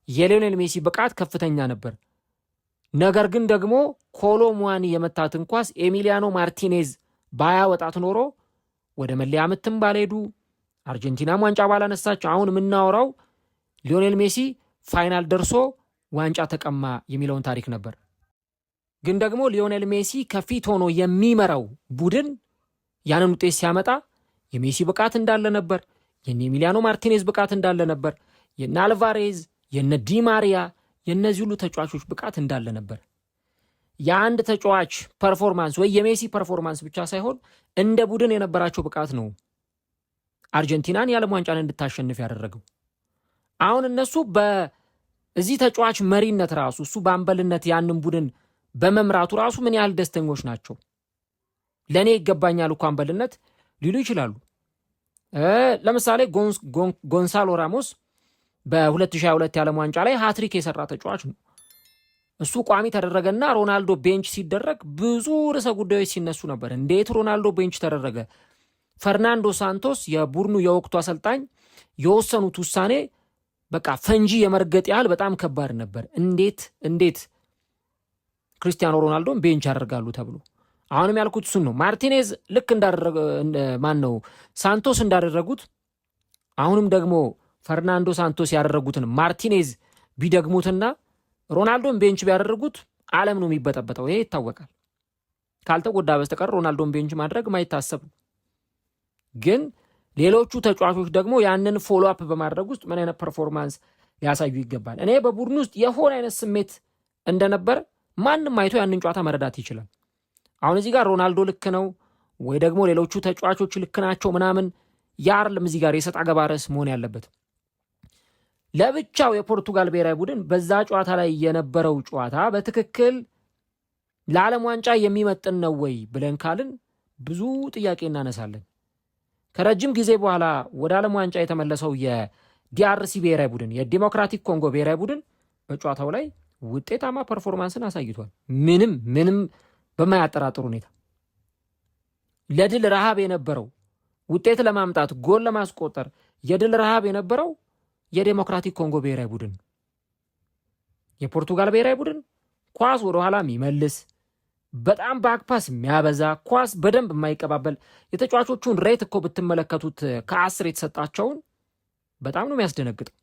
የሊዮኔል ሜሲ ብቃት ከፍተኛ ነበር። ነገር ግን ደግሞ ኮሎሙዋኒ የመታትን ኳስ ኤሚሊያኖ ማርቲኔዝ ባያወጣት ኖሮ ወደ መለያ ምትም ባልሄዱ አርጀንቲናም ዋንጫ ባላነሳች አሁን የምናወራው ሊዮኔል ሜሲ ፋይናል ደርሶ ዋንጫ ተቀማ የሚለውን ታሪክ ነበር። ግን ደግሞ ሊዮኔል ሜሲ ከፊት ሆኖ የሚመራው ቡድን ያንን ውጤት ሲያመጣ የሜሲ ብቃት እንዳለ ነበር፣ የነ ኤሚሊያኖ ማርቲኔዝ ብቃት እንዳለ ነበር፣ የነ አልቫሬዝ የነ ዲማሪያ የነዚህ ሁሉ ተጫዋቾች ብቃት እንዳለ ነበር። የአንድ ተጫዋች ፐርፎርማንስ ወይ የሜሲ ፐርፎርማንስ ብቻ ሳይሆን እንደ ቡድን የነበራቸው ብቃት ነው አርጀንቲናን የዓለም ዋንጫን እንድታሸንፍ ያደረገው። አሁን እነሱ በዚህ ተጫዋች መሪነት ራሱ እሱ በአምበልነት ያንን ቡድን በመምራቱ ራሱ ምን ያህል ደስተኞች ናቸው። ለእኔ ይገባኛል እኮ አምበልነት ሊሉ ይችላሉ። ለምሳሌ ጎንሳሎ ራሞስ በ2022 የዓለም ዋንጫ ላይ ሃትሪክ የሰራ ተጫዋች ነው። እሱ ቋሚ ተደረገና ሮናልዶ ቤንች ሲደረግ ብዙ ርዕሰ ጉዳዮች ሲነሱ ነበር። እንዴት ሮናልዶ ቤንች ተደረገ? ፈርናንዶ ሳንቶስ የቡድኑ የወቅቱ አሰልጣኝ የወሰኑት ውሳኔ በቃ ፈንጂ የመርገጥ ያህል በጣም ከባድ ነበር። እንዴት ክርስቲያኖ ሮናልዶን ቤንች ያደርጋሉ ተብሎ አሁንም ያልኩት እሱን ነው። ማርቲኔዝ ልክ ሳንቶስ እንዳደረጉት አሁንም ደግሞ ፈርናንዶ ሳንቶስ ያደረጉትን ማርቲኔዝ ቢደግሙትና ሮናልዶን ቤንች ቢያደርጉት ዓለም ነው የሚበጠበጠው። ይሄ ይታወቃል። ካልተጎዳ በስተቀር ሮናልዶን ቤንች ማድረግ ማይታሰብ። ግን ሌሎቹ ተጫዋቾች ደግሞ ያንን ፎሎ አፕ በማድረግ ውስጥ ምን አይነት ፐርፎርማንስ ሊያሳዩ ይገባል። እኔ በቡድን ውስጥ የሆነ አይነት ስሜት እንደነበር ማንም አይቶ ያንን ጨዋታ መረዳት ይችላል። አሁን እዚህ ጋር ሮናልዶ ልክ ነው ወይ ደግሞ ሌሎቹ ተጫዋቾች ልክ ናቸው ምናምን ያርልም እዚህ ጋር የሰጥ አገባ ርዕስ መሆን ያለበት። ለብቻው የፖርቱጋል ብሔራዊ ቡድን በዛ ጨዋታ ላይ የነበረው ጨዋታ በትክክል ለዓለም ዋንጫ የሚመጥን ነው ወይ ብለን ካልን ብዙ ጥያቄ እናነሳለን። ከረጅም ጊዜ በኋላ ወደ ዓለም ዋንጫ የተመለሰው የዲአርሲ ብሔራዊ ቡድን የዲሞክራቲክ ኮንጎ ብሔራዊ ቡድን በጨዋታው ላይ ውጤታማ ፐርፎርማንስን አሳይቷል። ምንም በማያጠራጥር ሁኔታ ለድል ረሃብ የነበረው ውጤት ለማምጣት ጎል ለማስቆጠር የድል ረሃብ የነበረው የዲሞክራቲክ ኮንጎ ብሔራዊ ቡድን። የፖርቱጋል ብሔራዊ ቡድን ኳስ ወደ ኋላ የሚመልስ በጣም ባክፓስ የሚያበዛ ኳስ በደንብ የማይቀባበል የተጫዋቾቹን ሬት እኮ ብትመለከቱት ከ10 የተሰጣቸውን በጣም ነው የሚያስደነግጠው።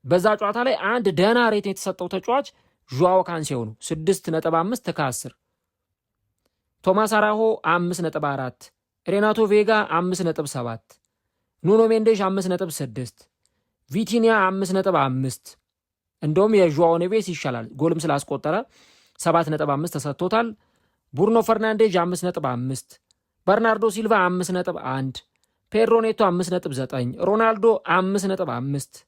በዛ ጨዋታ ላይ አንድ ደህና ሬት የተሰጠው ተጫዋች ዡዋዎ ካንሴዮ ነው 6.5 ከ10። ቶማስ አራሆ 5.4፣ ሬናቶ ቬጋ 5.7፣ ኑኖ ሜንዴሽ 5.6፣ ቪቲኒያ 5.5። እንደውም የዡዋዎ ኔቬስ ይሻላል ጎልም ስላስቆጠረ 7.5 ተሰጥቶታል። ቡርኖ ፈርናንዴዝ 5.5፣ በርናርዶ ሲልቫ 5.1፣ ፔድሮ ኔቶ 5.9፣ ሮናልዶ 5.5።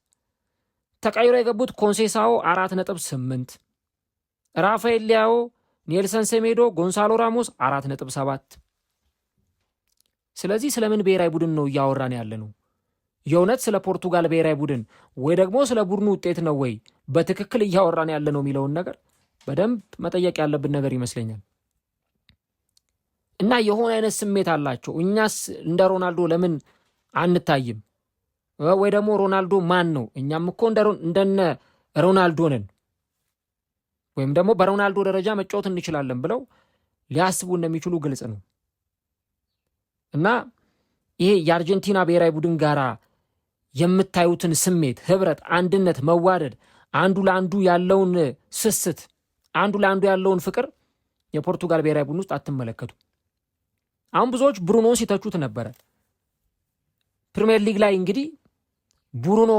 ተቀይሮ የገቡት ኮንሴሳኦ 4.8፣ ራፋኤል ሊያኦ፣ ኔልሰን ሴሜዶ፣ ጎንሳሎ ራሞስ 4.7። ስለዚህ ስለምን ብሔራዊ ቡድን ነው እያወራን ያለ ነው? የእውነት ስለ ፖርቱጋል ብሔራዊ ቡድን ወይ ደግሞ ስለ ቡድኑ ውጤት ነው ወይ በትክክል እያወራን ያለ ነው የሚለውን ነገር በደንብ መጠየቅ ያለብን ነገር ይመስለኛል። እና የሆነ አይነት ስሜት አላቸው። እኛስ እንደ ሮናልዶ ለምን አንታይም? ወይ ደግሞ ሮናልዶ ማን ነው? እኛም እኮ እንደነ ሮናልዶ ነን ወይም ደግሞ በሮናልዶ ደረጃ መጫወት እንችላለን ብለው ሊያስቡ እንደሚችሉ ግልጽ ነው። እና ይሄ የአርጀንቲና ብሔራዊ ቡድን ጋራ የምታዩትን ስሜት፣ ህብረት፣ አንድነት፣ መዋደድ፣ አንዱ ለአንዱ ያለውን ስስት፣ አንዱ ለአንዱ ያለውን ፍቅር የፖርቱጋል ብሔራዊ ቡድን ውስጥ አትመለከቱ። አሁን ብዙዎች ብሩኖ ሲተቹት ነበረ። ፕሪሚየር ሊግ ላይ እንግዲህ ብሩኖ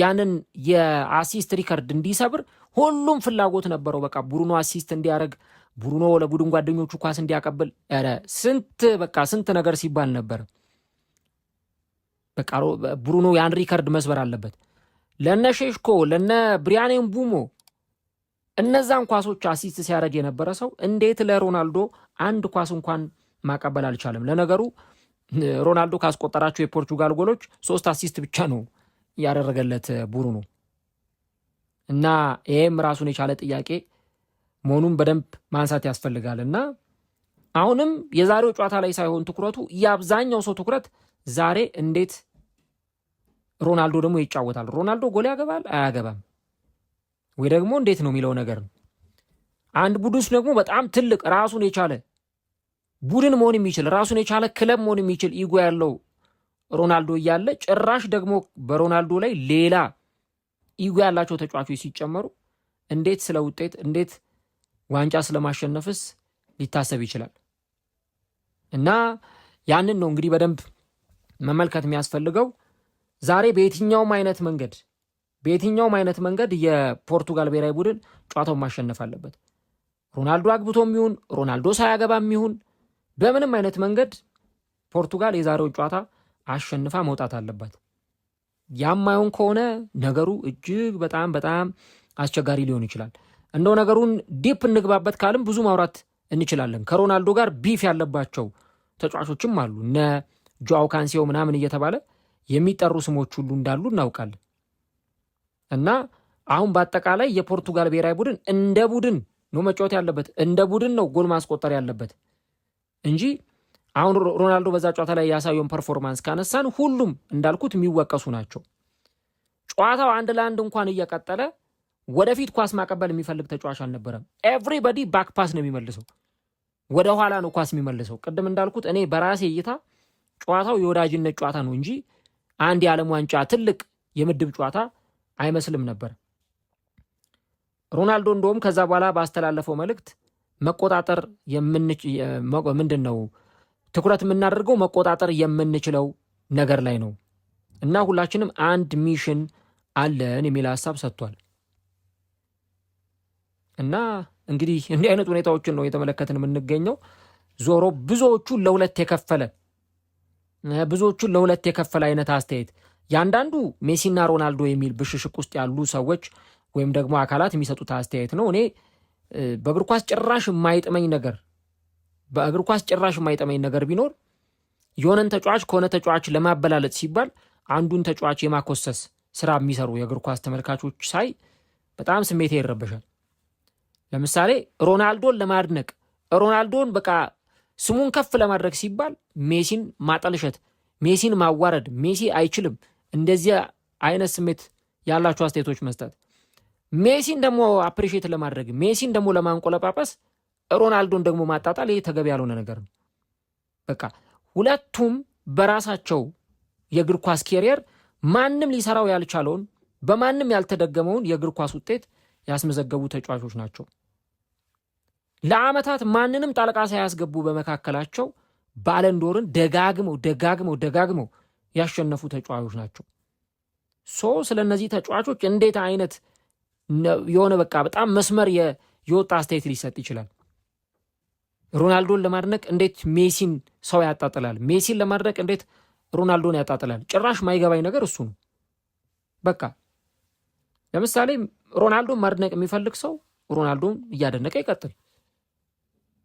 ያንን የአሲስት ሪከርድ እንዲሰብር ሁሉም ፍላጎት ነበረው። በቃ ብሩኖ አሲስት እንዲያደርግ፣ ብሩኖ ለቡድን ጓደኞቹ ኳስ እንዲያቀብል፣ ስንት ነገር ሲባል ነበር። በቃ ብሩኖ ያን ሪከርድ መስበር አለበት። ለነ ሼሽኮ ለነ ብሪያን ምቡሞ እነዛን ኳሶች አሲስት ሲያደርግ የነበረ ሰው እንዴት ለሮናልዶ አንድ ኳስ እንኳን ማቀበል አልቻለም? ለነገሩ ሮናልዶ ካስቆጠራቸው የፖርቹጋል ጎሎች 3 አሲስት ብቻ ነው ያደረገለት ብሩኖ። እና ይሄም ራሱን የቻለ ጥያቄ መሆኑን በደንብ ማንሳት ያስፈልጋል። እና አሁንም የዛሬው ጨዋታ ላይ ሳይሆን ትኩረቱ የአብዛኛው ሰው ትኩረት ዛሬ እንዴት ሮናልዶ ደግሞ ይጫወታል፣ ሮናልዶ ጎል ያገባል አያገባም ወይ ደግሞ እንዴት ነው የሚለው ነገር ነው። አንድ ቡድን ደግሞ በጣም ትልቅ ራሱን የቻለ ቡድን መሆን የሚችል ራሱን የቻለ ክለብ መሆን የሚችል ኢጎ ያለው ሮናልዶ እያለ ጭራሽ ደግሞ በሮናልዶ ላይ ሌላ ኢጎ ያላቸው ተጫዋቾች ሲጨመሩ እንዴት ስለ ውጤት እንዴት ዋንጫ ስለማሸነፍስ ሊታሰብ ይችላል? እና ያንን ነው እንግዲህ በደንብ መመልከት የሚያስፈልገው። ዛሬ በየትኛውም አይነት መንገድ የፖርቱጋል ብሔራዊ ቡድን ጨዋታውን ማሸነፍ አለበት። ሮናልዶ አግብቶም ይሁን ሮናልዶ ሳያገባም ይሁን በምንም አይነት መንገድ ፖርቱጋል የዛሬውን ጨዋታ አሸንፋ መውጣት አለባት። ያማዩን ከሆነ ነገሩ እጅግ በጣም በጣም አስቸጋሪ ሊሆን ይችላል። እንደው ነገሩን ዲፕ እንግባበት ካልም ብዙ ማውራት እንችላለን። ከሮናልዶ ጋር ቢፍ ያለባቸው ተጫዋቾችም አሉ። እነ ጆአው ካንሴዮ ምናምን እየተባለ የሚጠሩ ስሞች ሁሉ እንዳሉ እናውቃለን። እና አሁን በአጠቃላይ የፖርቱጋል ብሔራዊ ቡድን እንደ ቡድን ነው መጫወት ያለበት፣ እንደ ቡድን ነው ጎል ማስቆጠር ያለበት እንጂ አሁን ሮናልዶ በዛ ጨዋታ ላይ ያሳየውን ፐርፎርማንስ ካነሳን ሁሉም እንዳልኩት የሚወቀሱ ናቸው። ጨዋታው 1-1 እንኳን እየቀጠለ ወደፊት ኳስ ማቀበል የሚፈልግ ተጫዋች አልነበረም። ኤቭሪባዲ ባክ ፓስ ነው የሚመልሰው፣ ወደ ኋላ ነው ኳስ የሚመልሰው። ቅድም እንዳልኩት እኔ በራሴ እይታ ጨዋታው የወዳጅነት ጨዋታ ነው እንጂ አንድ የዓለም ዋንጫ ትልቅ የምድብ ጨዋታ አይመስልም ነበር። ሮናልዶ እንደውም ከዛ በኋላ ባስተላለፈው መልእክት መቆጣጠር ምንድን ነው ትኩረት የምናደርገው መቆጣጠር የምንችለው ነገር ላይ ነው እና ሁላችንም አንድ ሚሽን አለን የሚል ሀሳብ ሰጥቷል። እና እንግዲህ እንዲህ አይነት ሁኔታዎችን ነው የተመለከትን የምንገኘው። ዞሮ ብዙዎቹን ለሁለት የከፈለ አይነት አስተያየት ያንዳንዱ ሜሲና ሮናልዶ የሚል ብሽሽቅ ውስጥ ያሉ ሰዎች ወይም ደግሞ አካላት የሚሰጡት አስተያየት ነው። እኔ በእግር ኳስ ጭራሽ የማይጥመኝ ነገር ቢኖር የሆነን ተጫዋች ከሆነ ተጫዋች ለማበላለጥ ሲባል አንዱን ተጫዋች የማኮሰስ ስራ የሚሰሩ የእግር ኳስ ተመልካቾች ሳይ በጣም ስሜቴ ይረበሻል። ለምሳሌ ሮናልዶን ለማድነቅ ሮናልዶን በቃ ስሙን ከፍ ለማድረግ ሲባል ሜሲን ማጠልሸት፣ ሜሲን ማዋረድ፣ ሜሲ አይችልም እንደዚህ አይነት ስሜት ያላቸው አስተያየቶች መስጠት፣ ሜሲን ደግሞ አፕሪሼት ለማድረግ ሜሲን ደግሞ ለማንቆለጳጳስ ሮናልዶን ደግሞ ማጣጣል፣ ይሄ ተገቢ ያልሆነ ነገር ነው። በቃ ሁለቱም በራሳቸው የእግር ኳስ ኬሪየር ማንም ሊሰራው ያልቻለውን በማንም ያልተደገመውን የእግር ኳስ ውጤት ያስመዘገቡ ተጫዋቾች ናቸው። ለዓመታት ማንንም ጣልቃ ሳያስገቡ በመካከላቸው ባለንዶርን ደጋግመው ያሸነፉ ተጫዋቾች ናቸው። ስለ እነዚህ ተጫዋቾች እንዴት አይነት የሆነ በቃ በጣም መስመር የወጣ አስተያየት ሊሰጥ ይችላል? ሮናልዶን ለማድነቅ እንዴት ሜሲን ሰው ያጣጥላል? ሜሲን ለማድነቅ እንዴት ሮናልዶን ያጣጥላል? ጭራሽ ማይገባኝ ነገር እሱ ነው። በቃ ለምሳሌ ሮናልዶን ማድነቅ የሚፈልግ ሰው ሮናልዶን እያደነቀ ይቀጥል።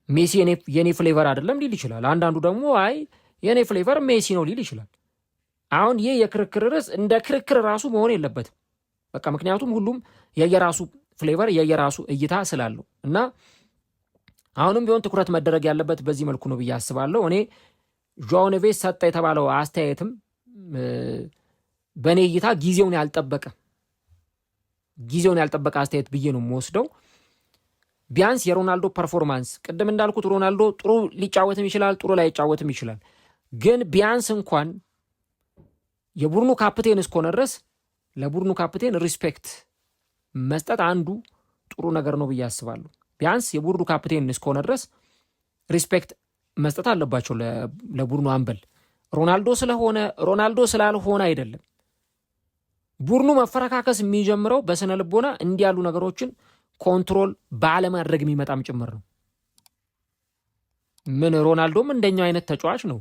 ሜሲ የኔ ፍሌቨር አይደለም ሊል ይችላል። አንዳንዱ ደግሞ አይ የኔ ፍሌቨር ሜሲ ነው ሊል ይችላል። አሁን ይህ የክርክር ርዕስ እንደ ክርክር ራሱ መሆን የለበትም። በቃ ምክንያቱም ሁሉም የየራሱ ፍሌቨር የየራሱ እይታ ስላለው እና አሁንም ቢሆን ትኩረት መደረግ ያለበት በዚህ መልኩ ነው ብዬ አስባለሁ። እኔ ጆአው ኔቬስ ሰጠ የተባለው አስተያየትም በእኔ እይታ ጊዜውን ያልጠበቀ አስተያየት ብዬ ነው የምወስደው። ቢያንስ የሮናልዶ ፐርፎርማንስ ቅድም እንዳልኩት ሮናልዶ ጥሩ ሊጫወትም ይችላል፣ ጥሩ ላይጫወትም ይችላል። ግን ቢያንስ እንኳን የቡድኑ ካፕቴን እስከሆነ ድረስ ለቡድኑ ካፕቴን ሪስፔክት መስጠት አንዱ ጥሩ ነገር ነው ብዬ አስባለሁ። ቢያንስ የቡድኑ ካፕቴን እስከሆነ ድረስ ሪስፔክት መስጠት አለባቸው ለቡድኑ አምበል። ሮናልዶ ስለሆነ ሮናልዶ ስላልሆነ አይደለም። ቡድኑ መፈረካከስ የሚጀምረው በስነ ልቦና እንዲህ ያሉ ነገሮችን ኮንትሮል ባለማድረግ የሚመጣም ጭምር ነው። ምን ሮናልዶም እንደኛው አይነት ተጫዋች ነው።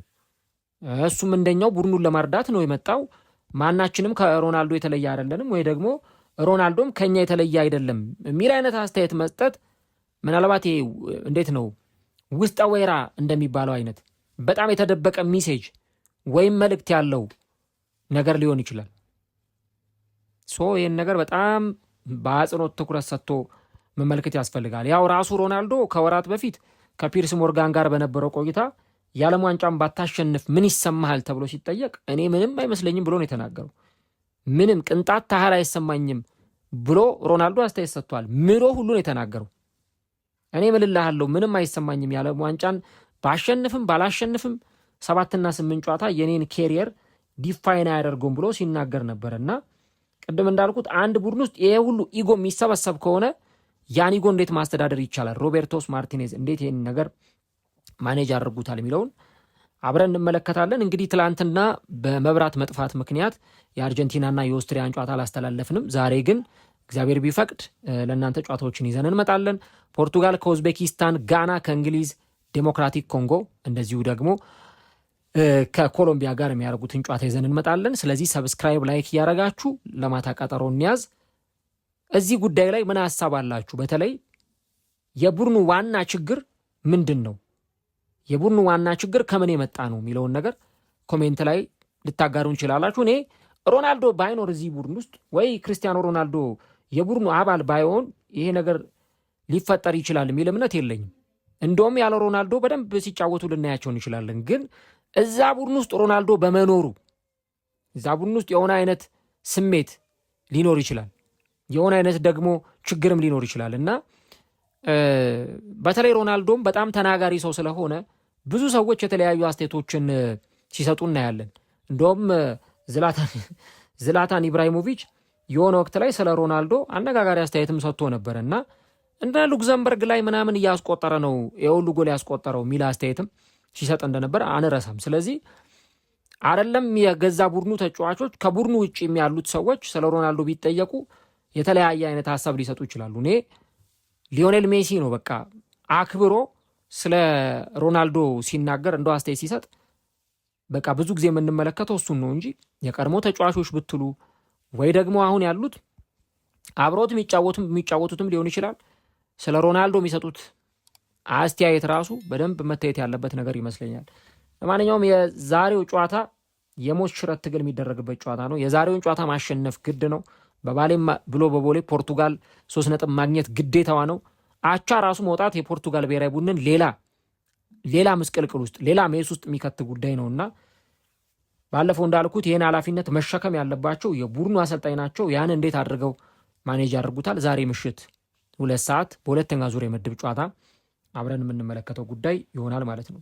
እሱም እንደኛው ቡድኑን ለማርዳት ነው የመጣው። ማናችንም ከሮናልዶ የተለየ አይደለንም፣ ወይ ደግሞ ሮናልዶም ከኛ የተለየ አይደለም የሚል አይነት አስተያየት መስጠት ምናልባት ይሄ እንዴት ነው ውስጠ ወይራ እንደሚባለው አይነት በጣም የተደበቀ ሚሴጅ ወይም መልእክት ያለው ነገር ሊሆን ይችላል። ይህን ነገር በጣም በአጽንኦት ትኩረት ሰጥቶ መመልከት ያስፈልጋል። ያው ራሱ ሮናልዶ ከወራት በፊት ከፒርስ ሞርጋን ጋር በነበረው ቆይታ የዓለም ዋንጫን ባታሸንፍ ምን ይሰማሃል ተብሎ ሲጠየቅ እኔ ምንም አይመስለኝም ብሎ ነው የተናገረው። ምንም ቅንጣት ታህል አይሰማኝም ብሎ ሮናልዶ አስተያየት ሰጥቷል። ምሎ ሁሉ ነው የተናገረው። እኔ ምልልሃለሁ ምንም አይሰማኝም፣ የዓለም ዋንጫን ባሸንፍም ባላሸንፍም 7 እና 8 ጨዋታ የኔን ኬሪየር ዲፋይን አያደርገውም ብሎ ሲናገር ነበርና ቅድም እንዳልኩት አንድ ቡድን ውስጥ ይሄ ሁሉ ኢጎ የሚሰበሰብ ከሆነ ያን ኢጎ እንዴት ማስተዳደር ይቻላል? ሮቤርቶስ ማርቲኔዝ እንዴት ይህን ነገር ማኔጅ ያደርጉታል የሚለውን አብረን እንመለከታለን። እንግዲህ ትላንትና በመብራት መጥፋት ምክንያት የአርጀንቲናና የኦስትሪያን ጨዋታ አላስተላለፍንም። ዛሬ ግን እግዚአብሔር ቢፈቅድ ለእናንተ ጨዋታዎችን ይዘን እንመጣለን። ፖርቱጋል ከኡዝቤኪስታን፣ ጋና ከእንግሊዝ፣ ዴሞክራቲክ ኮንጎ እንደዚሁ ደግሞ ከኮሎምቢያ ጋር የሚያደርጉትን ጨዋታ ይዘን እንመጣለን። ስለዚህ ሰብስክራይብ፣ ላይክ እያደረጋችሁ ለማታ ቀጠሮ እንያዝ። እዚህ ጉዳይ ላይ ምን ሀሳብ አላችሁ? በተለይ የቡድኑ ዋና ችግር ምንድን ነው? የቡድኑ ዋና ችግር ከምን የመጣ ነው የሚለውን ነገር ኮሜንት ላይ ልታጋሩ እንችላላችሁ። እኔ ሮናልዶ ባይኖር እዚህ ቡድን ውስጥ ወይ ክርስቲያኖ ሮናልዶ የቡድኑ አባል ባይሆን ይሄ ነገር ሊፈጠር ይችላል የሚል እምነት የለኝም። እንደውም ያለ ሮናልዶ በደንብ ሲጫወቱ ልናያቸው እንችላለን። ግን እዛ ቡድን ውስጥ ሮናልዶ በመኖሩ እዛ ቡድን ውስጥ የሆነ አይነት ስሜት ሊኖር ይችላል፣ የሆነ አይነት ደግሞ ችግርም ሊኖር ይችላል እና በተለይ ሮናልዶም በጣም ተናጋሪ ሰው ስለሆነ ብዙ ሰዎች የተለያዩ አስተያየቶችን ሲሰጡ እናያለን። እንደውም ዝላታን ኢብራሂሞቪች የሆነ ወቅት ላይ ስለ ሮናልዶ አነጋጋሪ አስተያየትም ሰጥቶ ነበር እና እንደ ሉክዘምበርግ ላይ ምናምን እያስቆጠረ ነው የሁሉ ጎል ያስቆጠረው የሚል አስተያየትም ሲሰጥ እንደነበር አንረሳም። ስለዚህ አይደለም የገዛ ቡድኑ ተጫዋቾች ከቡድኑ ውጭ ያሉት ሰዎች ስለ ሮናልዶ ቢጠየቁ የተለያየ አይነት ሀሳብ ሊሰጡ ይችላሉ። እኔ ሊዮኔል ሜሲ ነው በቃ አክብሮ ስለ ሮናልዶ ሲናገር እንደው አስተያየት ሲሰጥ በቃ ብዙ ጊዜ የምንመለከተው እሱን ነው እንጂ የቀድሞ ተጫዋቾች ብትሉ ወይ ደግሞ አሁን ያሉት አብሮት የሚጫወቱትም ሊሆን ይችላል ስለ ሮናልዶ የሚሰጡት አስተያየት ራሱ በደንብ መታየት ያለበት ነገር ይመስለኛል። ለማንኛውም የዛሬው ጨዋታ የሞት ሽረት ትግል የሚደረግበት ጨዋታ ነው። የዛሬውን ጨዋታ ማሸነፍ ግድ ነው። በባሌም ብሎ በቦሌ ፖርቱጋል 3 ነጥብ ማግኘት ግዴታዋ ነው። አቻ ራሱ መውጣት የፖርቱጋል ብሔራዊ ቡድንን ሌላ ምስቅልቅል ውስጥ ሌላ ሜስ ውስጥ የሚከት ጉዳይ ነውና ባለፈው እንዳልኩት ይህን ኃላፊነት መሸከም ያለባቸው የቡድኑ አሰልጣኝ ናቸው። ያን እንዴት አድርገው ማኔጅ ያደርጉታል? ዛሬ ምሽት 2 ሰዓት በሁለተኛ ዙር የምድብ ጨዋታ አብረን የምንመለከተው ጉዳይ ይሆናል ማለት ነው።